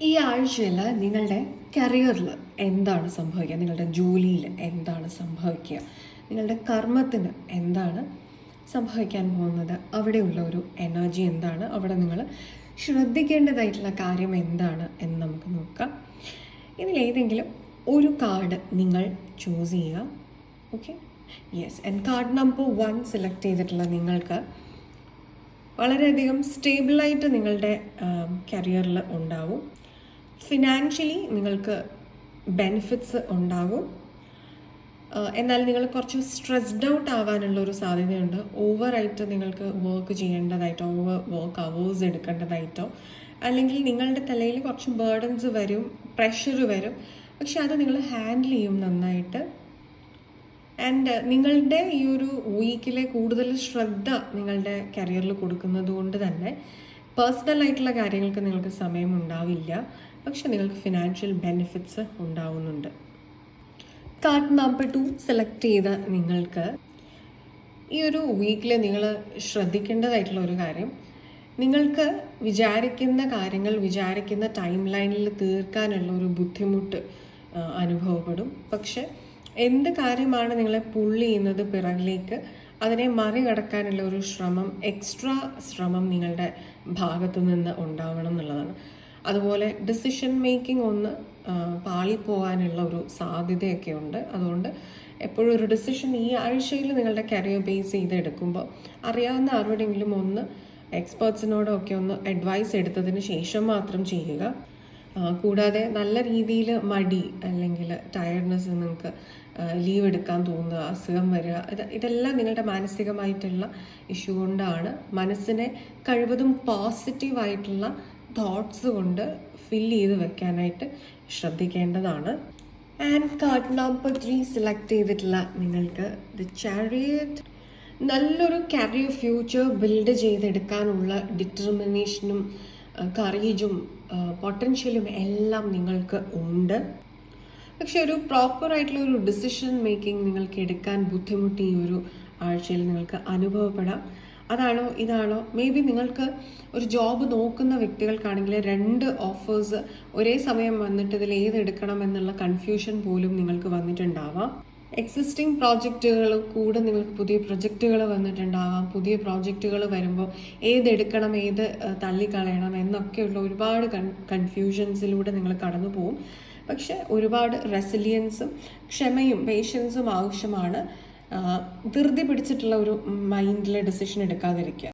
ഈ ആഴ്ചയിൽ നിങ്ങളുടെ കരിയറിൽ എന്താണ് സംഭവിക്കുക, നിങ്ങളുടെ ജോലിയിൽ എന്താണ് സംഭവിക്കുക, നിങ്ങളുടെ കർമ്മത്തിന് എന്താണ് സംഭവിക്കാൻ പോകുന്നത്, അവിടെയുള്ള ഒരു എനർജി എന്താണ്, അവിടെ നിങ്ങൾ ശ്രദ്ധിക്കേണ്ടതായിട്ടുള്ള കാര്യം എന്താണ് എന്ന് നമുക്ക് നോക്കാം. ഇതിലേതെങ്കിലും ഒരു കാർഡ് നിങ്ങൾ ചൂസ് ചെയ്യുക. Okay, yes. And card number 1 select ചെയ്തിട്ടുള്ള നിങ്ങൾക്ക് വളരെയധികം സ്റ്റേബിളായിട്ട് നിങ്ങളുടെ കരിയറിൽ ഉണ്ടാവും. ഫിനാൻഷ്യലി നിങ്ങൾക്ക് ബെനിഫിറ്റ്സ് ഉണ്ടാകും. എന്നാൽ നിങ്ങൾ കുറച്ച് സ്ട്രെസ്ഡ് ഔട്ട് ആവാനുള്ള ഒരു സാധ്യതയുണ്ട്. ഓവറായിട്ട് നിങ്ങൾക്ക് വർക്ക് ചെയ്യേണ്ടതായിട്ടോ, ഓവർ വർക്ക് അവേഴ്സ് എടുക്കേണ്ടതായിട്ടോ, അല്ലെങ്കിൽ നിങ്ങളുടെ തലയിൽ കുറച്ച് ബേർഡൻസ് വരും, പ്രഷർ വരും. പക്ഷെ അത് നിങ്ങൾ ഹാൻഡിൽ ചെയ്യും നന്നായിട്ട്. ആൻഡ് നിങ്ങളുടെ ഈ ഒരു വീക്കിലെ കൂടുതൽ ശ്രദ്ധ നിങ്ങളുടെ കരിയറിൽ കൊടുക്കുന്നത് കൊണ്ട് തന്നെ പേഴ്സണലായിട്ടുള്ള കാര്യങ്ങൾക്ക് നിങ്ങൾക്ക് സമയം ഉണ്ടാവില്ല. പക്ഷെ നിങ്ങൾക്ക് ഫിനാൻഷ്യൽ ബെനിഫിറ്റ്സ് ഉണ്ടാവുന്നുണ്ട്. കാർഡ് നമ്പർ 2 സെലക്ട് ചെയ്ത നിങ്ങൾക്ക് ഈ ഒരു വീക്കിൽ നിങ്ങൾ ശ്രദ്ധിക്കേണ്ടതായിട്ടുള്ള ഒരു കാര്യം, നിങ്ങൾക്ക് വിചാരിക്കുന്ന കാര്യങ്ങൾ വിചാരിക്കുന്ന ടൈം ലൈനിൽ തീർക്കാനുള്ള ഒരു ബുദ്ധിമുട്ട് അനുഭവപ്പെടും. പക്ഷെ എന്ത് കാര്യമാണ് നിങ്ങളെ പുള്ളി ചെയ്യുന്നത് പിറകിലേക്ക്, അതിനെ മറികടക്കാനുള്ള ഒരു ശ്രമം, എക്സ്ട്രാ ശ്രമം നിങ്ങളുടെ ഭാഗത്തു നിന്ന് ഉണ്ടാവണം എന്നുള്ളതാണ്. അതുപോലെ ഡിസിഷൻ മേക്കിംഗ് ഒന്ന് പാളിപ്പോകാനുള്ള ഒരു സാധ്യതയൊക്കെ ഉണ്ട്. അതുകൊണ്ട് എപ്പോഴും ഒരു ഡിസിഷൻ ഈ ആഴ്ചയിൽ നിങ്ങളുടെ കരിയർ ബേസ് ചെയ്ത് എടുക്കുമ്പോൾ അറിയാവുന്ന ആരോടെങ്കിലും ഒന്ന് എക്സ്പേർട്സിനോടൊക്കെ ഒന്ന് അഡ്വൈസ് എടുത്തതിന് ശേഷം മാത്രം ചെയ്യുക. കൂടാതെ നല്ല രീതിയിൽ മടി അല്ലെങ്കിൽ ടയർഡ്നെസ്, നിങ്ങൾക്ക് ലീവ് എടുക്കാൻ തോന്നുക, അസുഖം വരിക, ഇതെല്ലാം നിങ്ങളുടെ മാനസികമായിട്ടുള്ള ഇഷ്യൂ കൊണ്ടാണ്. മനസ്സിനെ കഴിവതും പോസിറ്റീവായിട്ടുള്ള തോട്ട്സ് കൊണ്ട് ഫില്ല് ചെയ്ത് വെക്കാനായിട്ട് ശ്രദ്ധിക്കേണ്ടതാണ്. ആൻഡ് കാർഡ് നമ്പർ 3 സെലക്ട് ചെയ്തിട്ടുള്ള നിങ്ങൾക്ക് ദി ചാരിയറ്റ്, നല്ലൊരു കരിയർ ഫ്യൂച്ചർ ബിൽഡ് ചെയ്തെടുക്കാനുള്ള ഡിറ്റർമിനേഷനും കറേജും പൊട്ടൻഷ്യലും എല്ലാം നിങ്ങൾക്ക് ഉണ്ട്. പക്ഷെ ഒരു പ്രോപ്പറായിട്ടുള്ള ഒരു ഡിസിഷൻ മേക്കിംഗ് നിങ്ങൾക്ക് എടുക്കാൻ ബുദ്ധിമുട്ട് ഈ ഒരു ആഴ്ചയിൽ നിങ്ങൾക്ക് അനുഭവപ്പെടാം. അതാണോ ഇതാണോ, മേ ബി നിങ്ങൾക്ക് ഒരു ജോബ് നോക്കുന്ന വ്യക്തികൾക്കാണെങ്കിൽ 2 ഓഫേഴ്സ് ഒരേ സമയം വന്നിട്ട് ഇതിൽ ഏതെടുക്കണം എന്നുള്ള കൺഫ്യൂഷൻ പോലും നിങ്ങൾക്ക് വന്നിട്ടുണ്ടാവാം. എക്സിസ്റ്റിംഗ് പ്രോജക്റ്റുകൾ കൂടെ നിങ്ങൾക്ക് പുതിയ പ്രൊജക്റ്റുകൾ വന്നിട്ടുണ്ടാവാം. പുതിയ പ്രോജക്റ്റുകൾ വരുമ്പോൾ ഏതെടുക്കണം, ഏത് തള്ളിക്കളയണം എന്നൊക്കെയുള്ള ഒരുപാട് കൺഫ്യൂഷൻസിലൂടെ നിങ്ങൾ കടന്നു പോകും. പക്ഷെ ഒരുപാട് റെസിലിയൻസും ക്ഷമയും പേഷ്യൻസും ആവശ്യമാണ്. ധൃതി പിടിച്ചിട്ടുള്ള ഒരു മൈൻഡിലെ ഡിസിഷൻ എടുക്കാതിരിക്കുക.